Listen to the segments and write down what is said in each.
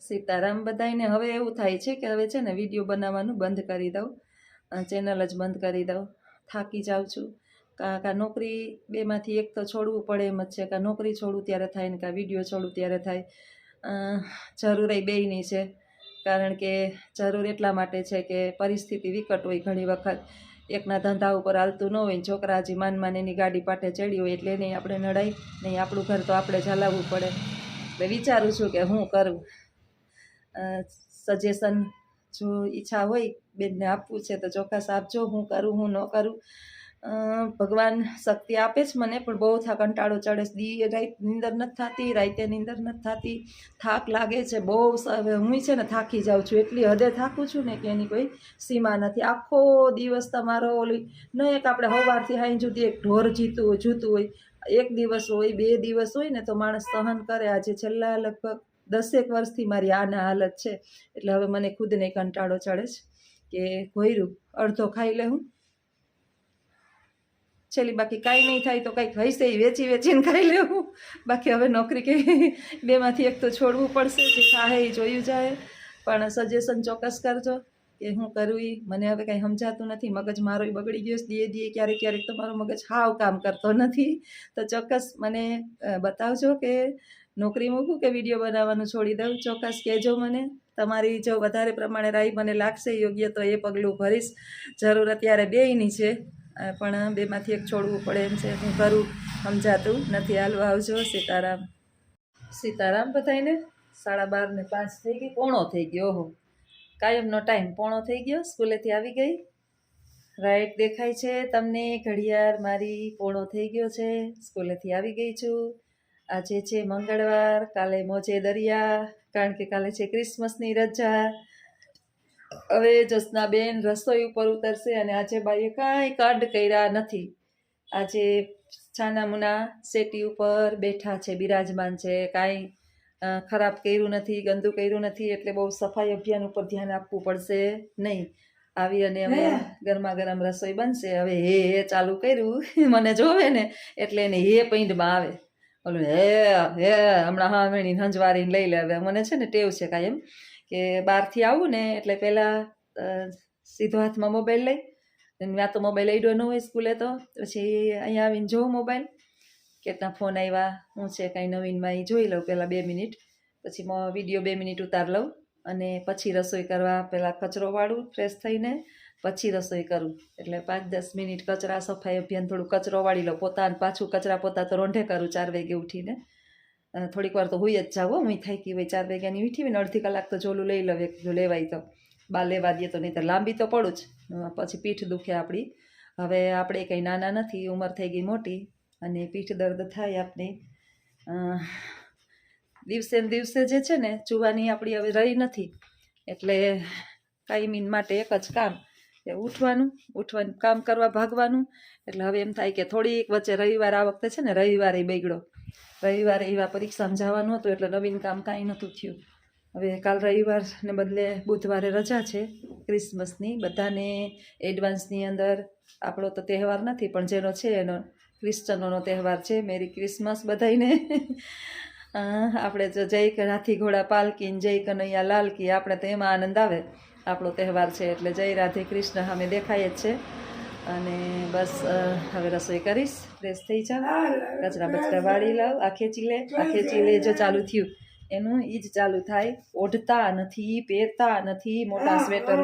સીતારામ બધાને. હવે એવું થાય છે કે હવે છે ને વિડીયો બનાવવાનું બંધ કરી દઉં, ચેનલ જ બંધ કરી દઉં. થાકી જાઉં છું. કાં નોકરી બેમાંથી એક તો છોડવું પડે એમ જ છે. કાં નોકરી છોડું ત્યારે થાય ને કાં વિડીયો છોડું ત્યારે થાય. જરૂર એ બેયની છે. કારણ કે જરૂર એટલા માટે છે કે પરિસ્થિતિ વિકટ હોય ઘણી વખત. એકના ધંધા ઉપર હાલતું ન હોય, છોકરા હજી માન એની ગાડી પાટે ચડી હોય એટલે નહીં આપણે નડાય નહીં. આપણું ઘર તો આપણે જ હલાવવું પડે. એટલે વિચારું છું કે હું કરું. સજેશન જો ઈચ્છા હોય બેનને આપવું છે તો ચોક્કસ આપજો. હું કરું હું ન કરું. ભગવાન શક્તિ આપે જ મને, પણ બહુ કંટાળો ચડે છે. રાત નીંદર નથી થતી, રાતે નીંદર નથી થતી, થાક લાગે છે બહુ. હું છે ને થાકી જાઉં છું, એટલી હદે થાકું છું ને કે એની કોઈ સીમા નથી. આખો દિવસ તમારો ઓલી ન એક આપણે સવારથી સાંજ સુધી એક ઢોર જૂતું હોય. એક દિવસ હોય, 2 દિવસ હોય ને તો માણસ સહન કરે. આજે છેલ્લા લગભગ 10 વર્ષથી મારી આના હાલત છે. એટલે હવે મને ખુદને કંટાળો ચડે છે કે ઘોયરું અડધો ખાઈ લે હું છેલ્લી, બાકી કાંઈ નહીં થાય તો કંઈક હૈસે વેચીને ખાઈ લેવું. બાકી હવે નોકરી કે બેમાંથી એક તો છોડવું પડશે. જે થાય એ જોયું જાય. પણ સજેશન ચોક્કસ કરજો કે હું કરું એ. મને હવે કાંઈ સમજાતું નથી. મગજ મારો બગડી ગયો છે. દીએ ક્યારેક તો મારો મગજ હાવ કામ કરતો નથી. તો ચોક્કસ મને બતાવજો કે નોકરી મૂકું કે વિડીયો બનાવવાનું છોડી દઉં. ચોક્કસ કહેજો મને. તમારી જો વધારે પ્રમાણે રાય મને લાગશે યોગ્ય તો એ પગલું ભરીશ. જરૂર અત્યારે બેયની છે, પણ બેમાંથી એક છોડવું પડે એમ છે. હું કરું સમજાતું નથી. હાલવા આવજો. સીતારામ. સીતારામ બધાને. 12:05 થઈ ગઈ, પોણો થઈ ગયો. ઓહો, કાયમનો ટાઈમ પોણો થઈ ગયો. સ્કૂલેથી આવી ગઈ. રાઈટ દેખાય છે તમને ઘડિયાળ મારી? પોણો થઈ ગયો છે. સ્કૂલેથી આવી ગઈ છું. આજે છે મંગળવાર. કાલે મોજે દરિયા, કારણ કે કાલે છે ક્રિસમસની રજા. હવે જ્યોત્સનાબેન રસોઈ ઉપર ઉતરશે અને આજે બાઈએ કાંઈ કાંડ કર્યા નથી. આજે છાનામુના સેટી ઉપર બેઠા છે, બિરાજમાન છે. કાંઈ ખરાબ કર્યું નથી, ગંદુ કર્યું નથી. એટલે બહુ સફાઈ અભિયાન ઉપર ધ્યાન આપવું પડશે નહીં. આવી અને અમે ગરમા ગરમ રસોઈ બનશે. હવે હે ચાલુ કર્યું. મને જોવે ને એટલે એને હે પૈંડમાં આવે. ઓલું હે હમણાં હા મેણી હંજવારીને લઈ લે. હવે મને છે ને ટેવ છે કાંઈ એમ કે બહારથી આવું ને એટલે પહેલાં સીધો હાથમાં મોબાઈલ લઈ, ત્યાં તો મોબાઈલ આઈડો ન હોય સ્કૂલે, તો પછી અહીંયા આવીને જોઉં મોબાઈલ કેટલા ફોન આવ્યા, હું છે કાંઈ નવીનમાં એ જોઈ લઉં પહેલાં 2 મિનિટ. પછી વિડીયો 2 મિનિટ ઉતાર લઉં અને પછી રસોઈ કરવા પહેલાં કચરો વાળું ફ્રેશ થઈને, પછી રસોઈ કરું. એટલે 5-10 મિનિટ કચરા સફાઈ અભિયાન થોડું કચરો વાળી લઉં. પોતાને પાછું કચરા પોતા તો રોંઢે કરું 4 વાગે ઉઠીને. થોડીક વાર તો હોઈ જ જાવ. હું થાકી હોય 4 વાગ્યાની ઉઠી હોય ને અડધી કલાક તો જોલું લઈ લઉં. એક જો લેવાય તો બા લેવા દે તો, નહીં તો લાંબી તો પડું જ. પછી પીઠ દુખે આપણી. હવે આપણે કંઈ નાના નથી, ઉંમર થઈ ગઈ મોટી અને પીઠ દર્દ થાય આપણી. દિવસે ને દિવસે જે છે ને ચૂવાની આપણી હવે રહી નથી. એટલે કાયમી માટે એક જ કામ કે ઉઠવાનું કામ કરવા ભાગવાનું. એટલે હવે એમ થાય કે થોડીક વચ્ચે રવિવાર, આ વખતે છે ને રવિવારે બગડ્યો. રવિવારે એવા પરીક્ષામાં જવાનું હતું એટલે નવીન કામ કાંઈ નહોતું થયું. હવે કાલ રવિવારને બદલે બુધવારે રજા છે ક્રિસમસની. બધાને એડવાન્સની અંદર. આપણો તો તહેવાર નથી, પણ જેનો છે એનો ક્રિશ્ચનોનો તહેવાર છે. મેરી ક્રિસમસ બધાને. આપણે જો જય હાથી ઘોડા પાલકીને જય કનૈયા લાલ કી, આપણે તો એમાં આનંદ આવે. આપણો તહેવાર છે એટલે જય રાધે કૃષ્ણ સામે દેખાય જ છે. અને બસ હવે રસોઈ કરીશ. ફ્રેશ થઈ જાવ, કચરા બચરા વાળી લાવ. આ ખેંચી લે જો ચાલુ થયું એનું ઈ જ ચાલુ થાય. ઓઢતા નથી, પહેરતા નથી મોટા સ્વેટર.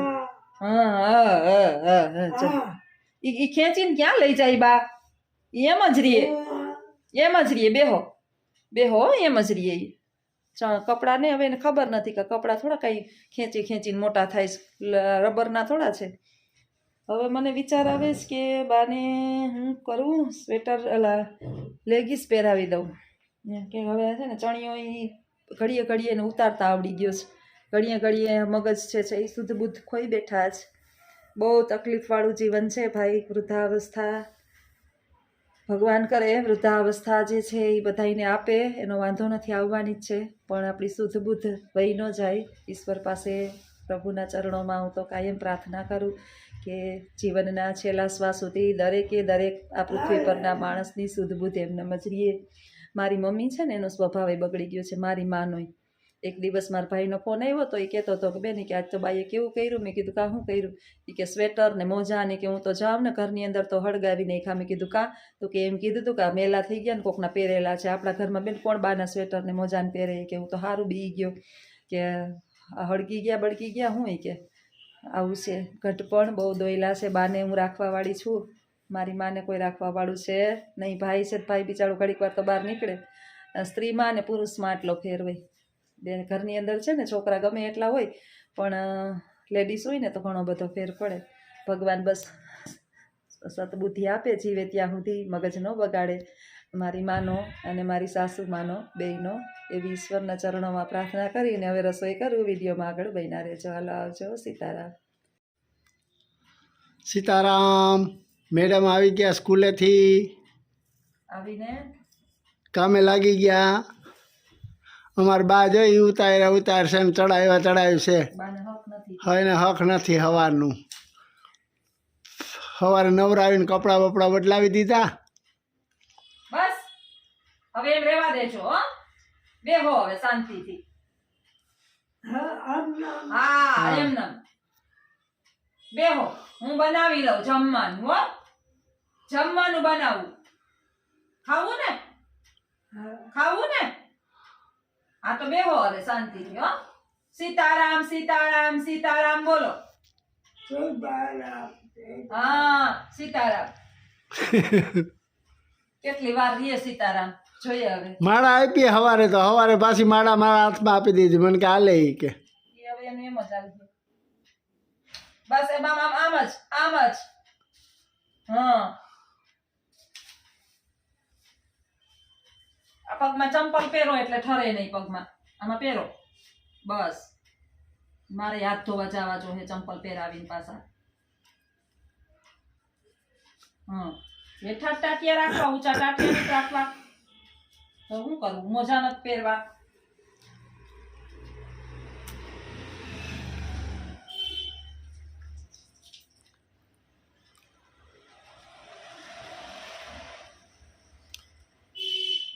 ઈ ખેંચીને ક્યાં લઈ જાય બા? એમ જ રહીએ બેહો એમ જ રહીએ. કપડાં ને હવે એને ખબર નથી કે કપડાં થોડા કાંઈ ખેંચીને મોટા થાય છે, રબરના થોડા છે. હવે મને વિચાર આવે છે કે બાને હું કરું સ્વેટર લેગીસ પહેરાવી દઉં. કે હવે છે ને ચણિયો ઘડીએ એને ઉતારતા આવડી ગયો છે. ઘડીએ મગજ છે એ શુદ્ધ બુદ્ધ ખોઈ બેઠા છે. બહુ તકલીફવાળું જીવન છે ભાઈ. વૃદ્ધાવસ્થા ભગવાન કરે, વૃદ્ધાવસ્થા જે છે એ બધાને આપે, એનો વાંધો નથી, આવવાની જ છે. પણ આપણી શુદ્ધ બુદ્ધ વહી ન જાય. ઈશ્વર પાસે, પ્રભુના ચરણોમાં હું તો કાયમ પ્રાર્થના કરું કે જીવનના છેલ્લા શ્વાસ સુધી દરેક આ પૃથ્વી પરના માણસની શુદ્ધ બુદ્ધ એમને મજરીએ. મારી મમ્મી છે ને એનો સ્વભાવ બગડી ગયો છે, મારી માનોય. એક દિવસ મારા ભાઈનો ફોન આવ્યો તો એ કહેતો હતો કે બેન કે આજ તો બાઈએ કેવું કર્યું. મેં કીધું કા શું કર્યું? એ કે સ્વેટર ને મોજા ને કે હું તો જાઉં ને ઘરની અંદર તો હળગાવી નાખ્યા. મેં કીધું કા? તો કે એમ કીધું હતું કે આ મેલા થઈ ગયા ને કોકના પહેરેલા છે. આપણા ઘરમાં બેન કોણ બાના સ્વેટર ને મોજા ને પહેરે? કે હું તો સારું બી ગયો કે આ હળગી ગયા બળગી ગયા હું કે આવું છે. ઘટપણ બહુ દોયલા છે. બાને હું રાખવાવાળી છું, મારી માને કોઈ રાખવાવાળું છે નહીં. ભાઈ છે ભાઈ બિચારો ઘડીક વાર તો બહાર નીકળે. સ્ત્રીમાં અને પુરુષમાં આટલો ફેર હોય. બેન ઘરની અંદર છે ને છોકરા ગમે એટલા હોય પણ લેડીઝ હોય ને તો ઘણો બધો ફેર પડે. ભગવાન બસ સતબુદ્ધિ આપે, જીવે ત્યાં સુધી મગજ ન બગાડે મારી માનો અને મારી સાસુ માનો બેયનો. એવી ઈશ્વરના ચરણોમાં પ્રાર્થના કરીને હવે રસોઈ કરું. વિડીયોમાં આગળ બન્યા રહેજો. હાલો આવજો. સીતારામ. સીતારામ. મેડમ આવી ગયા સ્કૂલેથી, આવીને કામે લાગી ગયા. અમારા બા જોઈ ઉતારશે ને ચડાવ્યું છે. બાને હક નથી. હવે એને હક નથી સવારનું. સવારે નવરાવીને કપડાં બપડા બદલાવી દીધા. બસ હવે એમ રહેવા દેજો. હો બેહો હવે શાંતિથી. હા એમ ના બેહો. હું બનાવી લઉં જમવાનું. હો જમવાનું બનાવું. ખાવું ને? ખાવું ને? હા તો બેહો હવે શાંતિથી. હો સીતારામ સીતારામ સીતારામ બોલો. હા સીતારામ. કેટલી વાર રીએ સીતારામ જોઈએ હવે. માળા આપી સવારે, તો સવારે પાછી માળા મારા હાથમાં આપી દીધી. મને કે હાલે ઈ કે હવે એનું એમ જ આવી ગયું. બસ એમાં આમ જ આમ જ. હા આ પગમાં ચંપલ પહેરો એટલે ઠરે નહીં પગમાં. આમાં પહેરો બસ. મારે હાથ ધોવા જવા જોઈએ ચંપલ પહેરાવીને પાછા. હેઠા ટાટિયા રાખવા, ઊંચા ટાટિયા નથી રાખવા. તો શું કરું? મોજા નથી પહેરવા.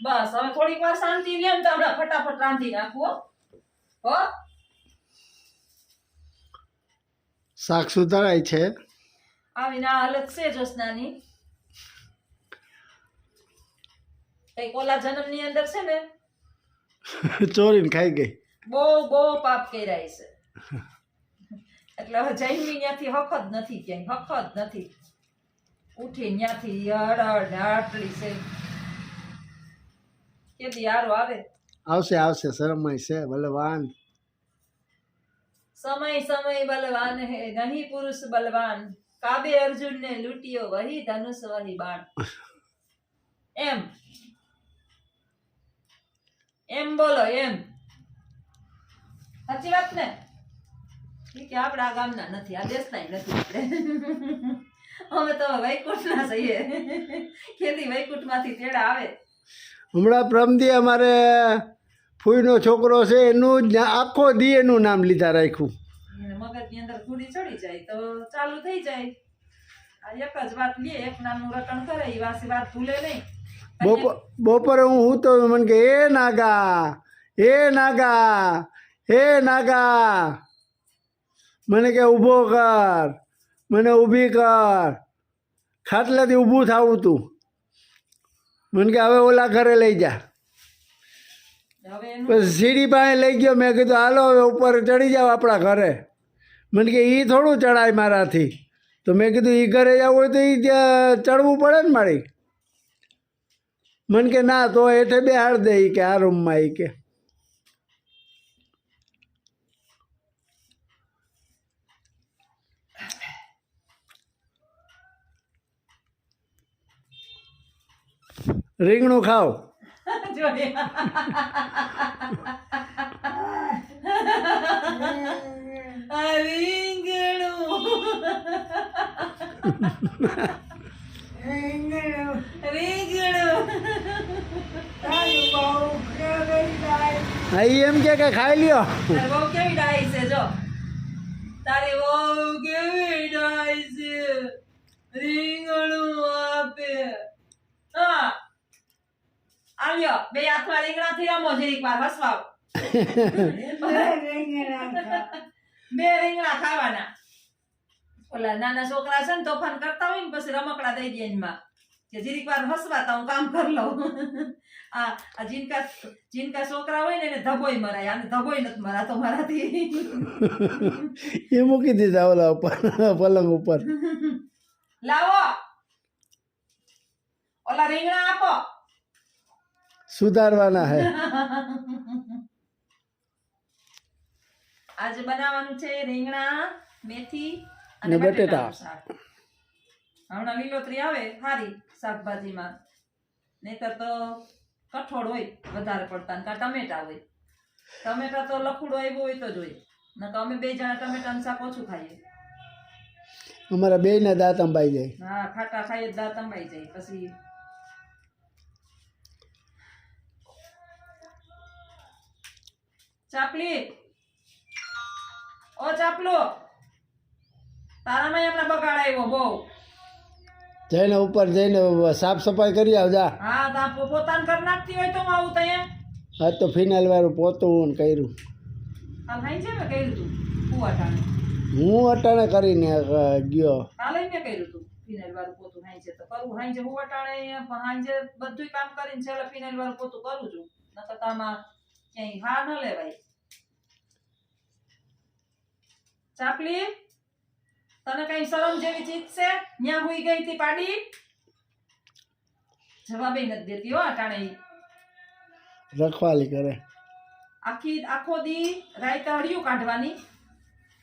બસ હવે થોડીક વાર શાંતિ રહે ને તો હમણાં ફટાફટ રાંધી નાખવું. હો શાક સુધારાય છે. આવીને આ હાલત છે જોશનાની. કઈક ઓલા જન્મની અંદર છે ને ચોરીને ખાઈ ગઈ. બહુ બહુ પાપ કર્યા છે. એટલે હવે જૈનની ત્યાંથી હક જ નથી, ક્યાંય હક જ નથી. ઉઠી ત્યાંથી હળહળ આટલી છે. કેદી હારો આવે? આવશે આવશે. શરમાય છે બલવાન. સમય સમય બલવાન હે નહીં પુરુષ બલવાન. કાબે અર્જુન ને લૂંટ્યો વહી ધનુષ વહી બાણ. એમ એમ બોલો એમ. સાચી વાત ને? કે આપણે આ ગામના નથી, આ દેશના નથી આપણે. અમે તો વૈકુંઠના છીએ. ખેતી વૈકુંઠમાંથી તેડા આવે. હમણાં પ્રમદી અમારે ફૂઈનો છોકરો છે, એનું જ આખો દી એનું નામ લીધા રાખ્યું. મગજની અંદર ઘૂડી ચડી જાય તો ચાલુ થઈ જાય. આ એક જ વાત લે, એક નામનું રટણ કરે, એ વાસી વાત ભૂલે નહીં. બપોરે હું તો મને કે એ નાગા, એ નાગા, એ નાગા. મને કે ઊભો કર, મને ઊભી કર. ખાટલાથી ઊભું થાવું તું. મને કે હવે ઓલા ઘરે લઈ જા. પછી સીડી પાસે લઈ ગયો. મેં કીધું હાલો હવે ઉપર ચડી જાવ આપણા ઘરે. મને કે એ થોડું ચડાય મારાથી. તો મેં કીધું એ ઘરે જવું હોય તો એ ત્યાં ચડવું પડે ને મારી. મને કે ના તો હેઠે બેહાડ દે કે આ રૂમમાં. એ કે રીંગણું ખાવ. હા એમ કે ખાઈ લ્યો. બહુ કેવી ડાઈ છે જો. તારી બહુ કેવી ડાઈ છે. રીંગણું આપે. હા આલ્યો બે હાથમાં રીંગણાથી રમો જરીક વાર હસવાવ. બે રીંગણા ખાવાના. ઓલા નાના છોકરા છે ને તોફાન કરતા હોય ને પછી રમકડા દઈ દે એમાં કે જીરીક વાર હસવાતા હું કામ કરી લઉં. આ જીનકા છોકરા હોય ને એને ધબોય મરાય, આને ધબોય નથી મરાતો મારાથી. એ મૂકી દીધા ઓલા ઉપર પલંગ ઉપર. લાવો ઓલા રીંગણા આપો. સુધારવાના હે. આજે બનાવવાનું છે રીંગણા, મેથી ને બટેટા. હમણાં લીલોતરી આવે સારી શાકભાજીમાં, નહીતર તો કઠોળ હોય વધારે પડતા ને કાં ટમેટા હોય. ટમેટા તો લખુડો આવ્યો હોય તો જોઈએ, નકર અમે 2 જણા ટમેટાનું શાક ઓછું ખાઈએ. અમારા બેયના દાંત અંબાઈ જાય. હા, ખાટા ખાઈએ તો દાંત અંબાઈ જાય. પછી ચાપલી, ઓ ચાપલો, તારામાં હમણાં બગાડ આવ્યો બહુ. જઈને ઉપર જઈને સાફ સફાઈ કરી આવજા. હા, તા પોતાને કરી નાખતી હોય તો હું આવું તઈએ. આજ તો ફિનાઇલ વાળું પોતું ને કર્યું. કાલ હાઈ છે મેં કર્યું તું કુવાટાણે. હું અટાણે કરીને ગયો. કાલે મેં કર્યું તું ફિનાઇલ વાળું પોતું. હાઈ છે તો કરવું, હાઈ છે હું અટાણે હાઈ બધું કામ કરીને છેલ્લે ફિનાઇલ વાળું પોતું કરું છું. નકર તો આમાં ક્યાંય હા ન લેવાય. ચાપલી, તને કઈ શરમ જેવી ચીજ છે? ન્યા હુઈ ગઈ હતી પાડી, જવાબ નથી દેતી હો અટાણે. રખવાલી કરે. આખો દી રાતે હળિયું કાઢવાની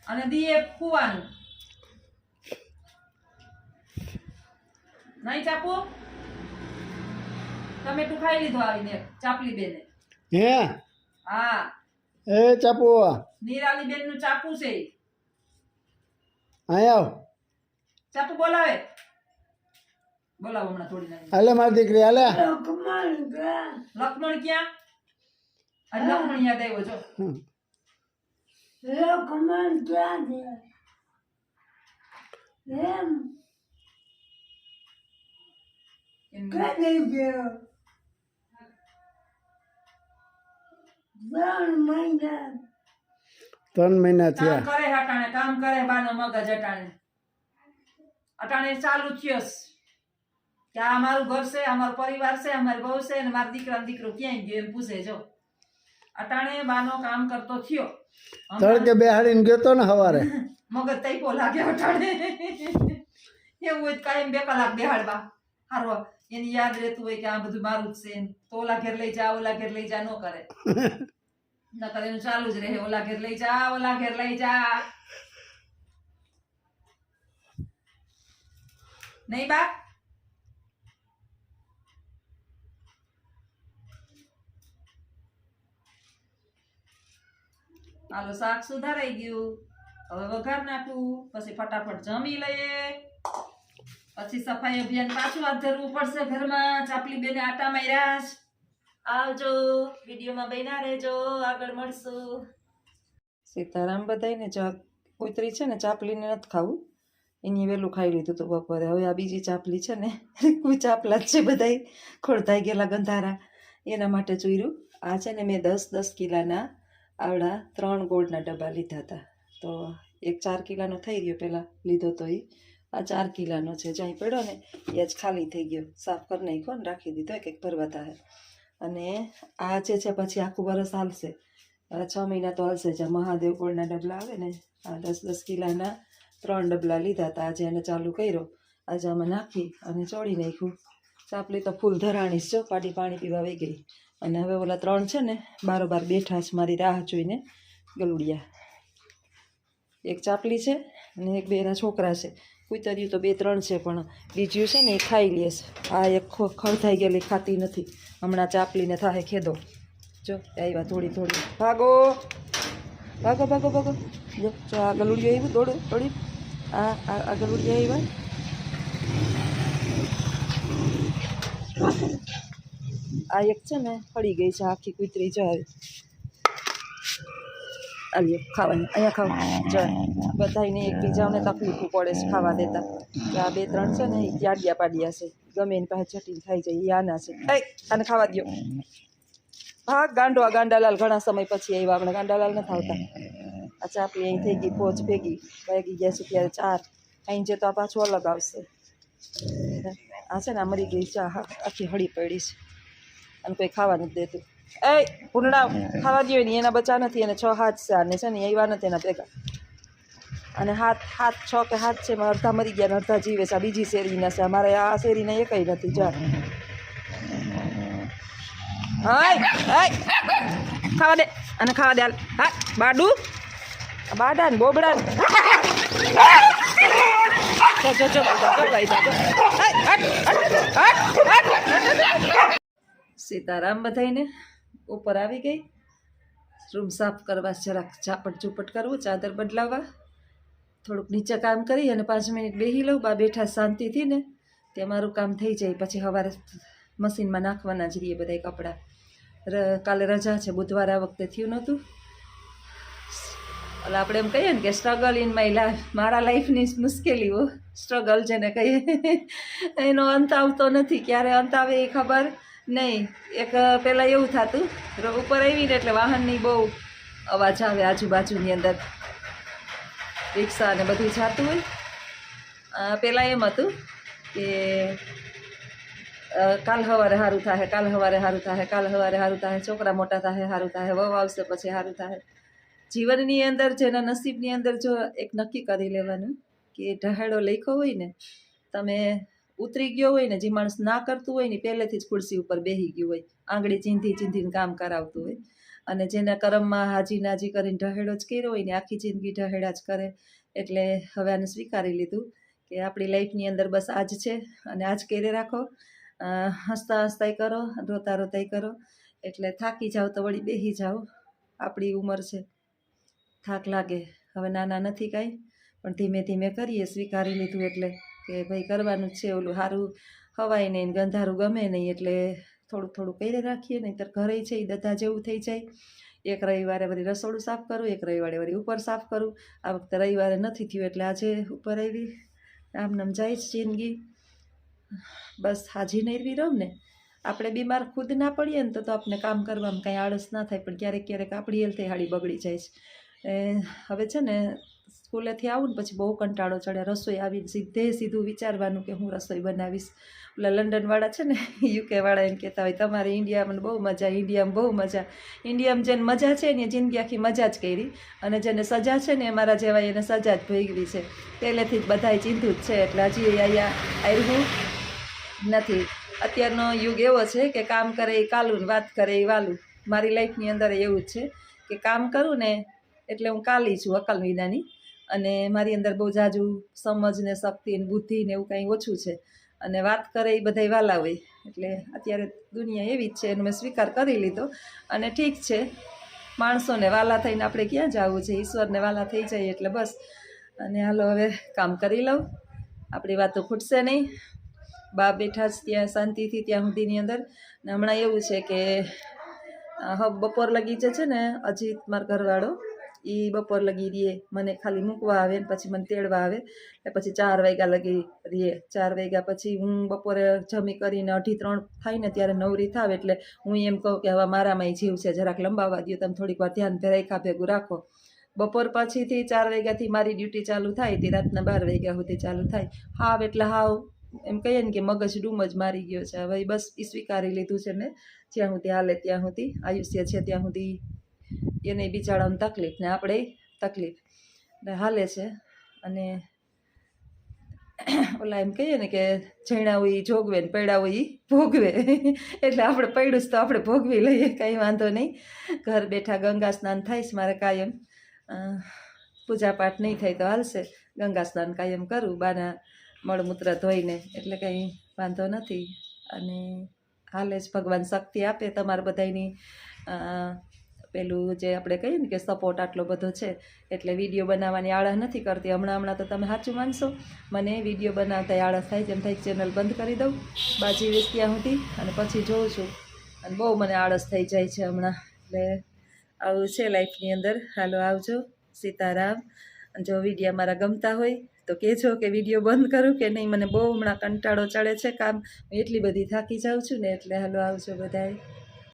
અને દીએ ખુવાનું. નહીં ચાપુ, ટમેટું ખાઈ લીધું આવીને ચાપલી બેને. હે હા, એ ચાપુ નિરાલી બેન નું ચાપુ છે. અહીં આવ. ચાપુ બોલાવે, બોલાવો હમણાં થોડી નાની. હાલે મારી દીકરી હાલે. લક્ષ્મણ ક્યાં? આજ લક્ષ્મણ યાદ આવ્યો જો. લક્ષ્મણ ક્યાં છે? એમ કદી ગયો? 3 મહિના કામ થયા. કરે અટાણે, કામ કરે બાનો મગજ અટાણે. અટાણે ચાલુ થયો કે આ અમારું ઘર છે, અમારો પરિવાર છે, અમારી બહુ છે અને મારા દીકરા દીકરો ક્યાંય ગયો એમ પૂછે જો. અટાણે બાનો કામ કરતો થયો. તડકે બેહાડીને ગયો તો ને સવારે. મગજ તૈપો લાગે અટાણે. એવું હોય કાયમ 2 કલાક બેહાડવા હારો એની યાદ રહેતું હોય કે આ બધું મારું જ છે. તો ઓલા ઘેર લઈ જા, ઓલા ઘેર લઈ જા ન કરે. નકર એનું ચાલુ જ રહે, ઓલા ઘેર લઈ જા, ઓલા ઘેર લઈ જા. નહીં બા? હાલો, શાક સુધારાઈ ગયું. હવે વઘાર નાખું, પછી ફટાફટ જમી લઈએ. પછી સફાઈ અભિયાન પાછું હાથ ધરવું પડશે ઘરમાં. ચાપલી બેને આટા માર્યા. આવજો, વિડીયોમાં બન્યા રહેજો, આગળ મળશું. સીતારામ બધાયને. કૂતરી છે ને ચાપલીને નથી ખાવું, એની વહેલું ખાઈ લીધું હતું બપોરે. હવે આ બીજી ચાપલી છે ને કોઈ ચાપલા જ છે બધાય ખોળતાઈ ગયેલા ગંધારા, એના માટે ચોર્યું. આ છે ને મેં 10-10 કિલાના આવડા 3 ગોળના ડબ્બા લીધા હતા. તો એક 4 કિલાનો થઈ ગયો, પહેલાં લીધો તો એ. આ 4 કિલાનો છે, જ્યાં પડ્યો ને એ જ ખાલી થઈ ગયો. સાફ કરી નાખ્યો ને રાખી દીધો, એક ભરવા થાય. અને આ જે છે પછી આખું વરસ હાલશે, 6 મહિના તો હાલશે. જ્યાં મહાદેવ ગોળના ડબલા આવે ને, આ 10-10 કિલાના 3 ડબલા લીધા હતા. આજે એને ચાલુ કર્યો, આજે આમાં નાખી અને ચોળી નાખ્યું. ચાપલી તો ફૂલ ધરાણીશ જો, પાડી પાણી પીવા વહી ગઈ. અને હવે ઓલા 3 છે ને બારોબાર બેઠા છે મારી રાહ જોઈને ગલુડિયા. એક ચાપલી છે અને એક 2 છોકરા છે. કૂતર્યું તો 2-3 છે, પણ બીજું છે ને એ ખાઈ લે છે. આ એક ખળથાઈ ગયેલી ખાતી નથી. હમણાં ચાપલીને થાય ખેદો. જો આવ્યા થોડી થોડી. ભાગો ભાગો ભાગો ભાગો. જો જો આ ગલુડિયો આવ્યું, દોડો દોડી. આ ગલુડિયા આવ્યા. આ એક છે ને પડી ગઈ છે આખી કૂતરી. જો આલ્યો ખાવાની, અહીંયા ખાવ. જો બધાને એકબીજાને તકલીફ પડે છે ખાવા દેતા. આ 2-3 છે ને એ જાડિયા પાડિયા છે, ગમે એની પાસે જટીલ થઈ જાય. એ આના છે. આને ખાવા દો. હા ગાંડો ગાંડાલાલ ઘણા સમય પછી આવ્યા, આપણે ગાંડાલાલ નથી આવતા. આ ચાપી અહીં થઈ ગઈ પોચ ભેગી વાગી ગયા છે ત્યારે 4. અહીં જે તો આ પાછું અલગ આવશે. આ છે ને આ મરી ગઈ ચા આખી હળી પડી છે અને કોઈ ખાવા નથી દેતું. એ ભૂંડા ખાવા દો ને, એના બચા નથી. એને 6 હાથ છે, આને છે ને આવ્યા નથી એના ભેગા. અને 6 કે 7 છે, એમાં અડધા મરી ગયા ને અડધા જીવે છે. આ બીજી શેરીના છે, અમારે આ શેરીના એકય નથી. જા ખાવા દે અને ખાવા દે. હા બાડુ બાડા ને બોબડા ને સીતારામ બધાઈને. ઉપર આવી ગઈ, રૂમ સાફ કરવા, જરાક ઝાપટ ઝૂપટ કરવું, ચાદર બદલાવવા, થોડુંક નીચે કામ કરી અને 5 મિનિટ બેસી લઉં. બા બેઠા શાંતિથી ને તે મારું કામ થઈ જાય. પછી સવારે મશીનમાં નાખવાના જ રહીએ બધા કપડાં. કાલે રજા છે, બુધવારે આ વખતે થયું નહોતું. એટલે આપણે એમ કહીએ ને કે સ્ટ્રગલ ઇન માય લાઈફ, મારા લાઈફની મુશ્કેલીઓ, સ્ટ્રગલ જેને કહીએ, એનો અંત આવતો નથી. ક્યારે અંત આવે એ ખબર નહીં. એક પહેલાં એવું થતું, ઉપર આવીને એટલે વાહનની બહુ અવાજ આવે આજુબાજુની અંદર, રિક્ષા ને બધું જાતું હોય. પહેલાં એમ હતું કે કાલ સવારે સારું થાય, કાલ સવારે સારું થાય, કાલ સવારે સારું થાય, છોકરા મોટા થાય સારું થાય, વહુ આવશે પછી સારું થાય. જીવનની અંદર જેના નસીબની અંદર જો એક નક્કી કરી લેવાનું કે ઢહેડો લખ્યો હોય ને, તમે ઉતરી ગયો હોય ને, જે માણસ ના કરતું હોય ને પહેલેથી જ ખુરશી ઉપર બેસી ગયું હોય, આંગળી ચીંધી ચીંધીને કામ કરાવતું હોય. અને જેના કરમમાં હાજી નાજી કરીને ઢહેડો જ કર્યો હોય ને, આખી જિંદગી ઢહેડા જ કરે. એટલે હવે આને સ્વીકારી લીધું કે આપણી લાઈફની અંદર બસ આજ છે અને આજ કરી રાખો. હસતા હસતાય કરો, રોતા રોતાય કરો. એટલે થાકી જાઓ તો વળી બેસી જાઓ, આપણી ઉંમર છે, થાક લાગે. હવે નાના નથી કાંઈ, પણ ધીમે ધીમે કરીએ. સ્વીકારી લીધું એટલે કે ભાઈ કરવાનું જ છે. ઓલું સારું હવાય નહીં, ગંધારું ગમે નહીં, એટલે થોડુંક થોડું કરી રાખીએ. નહીંતર ઘરે છે એ દધા જેવું થઈ જાય. એક રવિવારે વળી રસોડું સાફ કરું, એક રવિવારે વળી ઉપર સાફ કરું. આ વખતે રવિવારે નથી થયું એટલે આજે ઉપર આવી. આમ નામ જાય જ જિંદગી. બસ હાજી નહીં રહું ને. આપણે બીમાર ખુદ ના પડીએ ને તો આપણે કામ કરવામાં કાંઈ આળસ ના થાય, પણ ક્યારેક ક્યારેક આપણી હેલ્થ હાડી બગડી જાય છે. હવે છે ને સ્કૂલેથી આવું ને પછી બહુ કંટાળો ચડે. રસોઈ આવીને સીધું વિચારવાનું કે હું રસોઈ બનાવીશ. ઓલા લંડનવાળા છે ને, યુકેવાળા એમ કહેતા હોય તમારે ઇન્ડિયામાં બહુ મજા, ઇન્ડિયામાં બહુ મજા. ઇન્ડિયામાં જેને મજા છે ને એ જિંદગી આખી મજા જ કરી, અને જેને સજા છે ને અમારા જેવા એને સજા જ ભોગવી છે. પહેલેથી જ બધાય ચીંધું જ છે. એટલે હજી અહીંયા આવ્યું નથી. અત્યારનો યુગ એવો છે કે કામ કરે એ કાલું, વાત કરે એ વાલું. મારી લાઈફની અંદર એવું જ છે કે કામ કરું ને એટલે હું કાલી છું, અકલ વિનાની. અને મારી અંદર બહુ જાજુ સમજ ને શક્તિ ને બુદ્ધિ ને એવું કાંઈ ઓછું છે. અને વાત કરે એ બધાય વાલા હોય. એટલે અત્યારે દુનિયા એવી જ છે, એનો મેં સ્વીકાર કરી લીધો. અને ઠીક છે, માણસોને વાલા થઈને આપણે ક્યાં જવું છે, ઈશ્વરને વાલા થઈ જાય એટલે બસ. અને હાલો હવે કામ કરી લઉં, આપણી વાતો ખૂટશે નહીં. બા બેઠા જ ત્યાં શાંતિથી ત્યાં સુધીની અંદર. ને હમણાં એવું છે કે બપોર લગી જે છે ને, અજીત મારો ઘરવાળો એ બપોર લગી રહીએ. મને ખાલી મૂકવા આવે ને પછી મને તેડવા આવે. એટલે પછી 4 વાગ્યા લગી રહીએ. 4 વાગ્યા પછી હું બપોરે જમી કરીને 2:30-3 થાય ને ત્યારે નવરી થાવ. એટલે હું એમ કહું કે હવે મારામાંય જીવ છે, જરાક લંબાવવા દો, તમે થોડીક વાર ધ્યાન ભેરાઈખા ભેગું રાખો. બપોર પછીથી 4 વાગ્યાથી મારી ડ્યુટી ચાલુ થાય, તે રાતના 12 વાગ્યા સુધી ચાલુ થાય. હાવ એટલે હાવ એમ કહીએ ને કે મગજ ડૂમ જ મારી ગયો છે. હવે બસ એ સ્વીકારી લીધું છે મેં. જ્યાં સુધી હાલે ત્યાં સુધી આયુષ્ય છે ત્યાં સુધી એને બિચારાને તકલીફ ને આપણે તકલીફ એટલે હાલે છે. અને ઓલા એમ કહીએ ને કે જૈણા હોય એ જોગવે ને પડ્યા હોય એ ભોગવે. એટલે આપણે પડ્યું જ તો આપણે ભોગવી લઈએ, કંઈ વાંધો નહીં. ઘર બેઠા ગંગા સ્નાન થાય છે મારે કાયમ. પૂજા પાઠ નહીં થાય તો હાલશે, ગંગા સ્નાન કાયમ કરું બાના મળમૂત્ર ધોઈને, એટલે કંઈ વાંધો નથી. અને હાલે જ, ભગવાન શક્તિ આપે. તમારે બધાની પેલું જે આપણે કહીએ ને કે સપોર્ટ આટલો બધો છે એટલે વિડીયો બનાવવાની આળસ નથી કરતી. હમણાં તો તમે સાચું માનશો, મને વિડીયો બનાવતા આળસ થાય, જેમ થાય ચેનલ બંધ કરી દઉં બાજી વેચ ત્યાં સુધી, અને પછી જોઉં છું. અને બહુ મને આળસ થઈ જાય છે હમણાં. એટલે આવું છે લાઈફની અંદર. હાલો આવજો, સીતારામ. જો વિડીયો મારા ગમતા હોય તો કહેજો કે વિડીયો બંધ કરું કે નહીં. મને બહુ હમણાં કંટાળો ચડે છે કામ, એટલી બધી થાકી જાઉં છું ને. એટલે હાલો આવજો બધાય.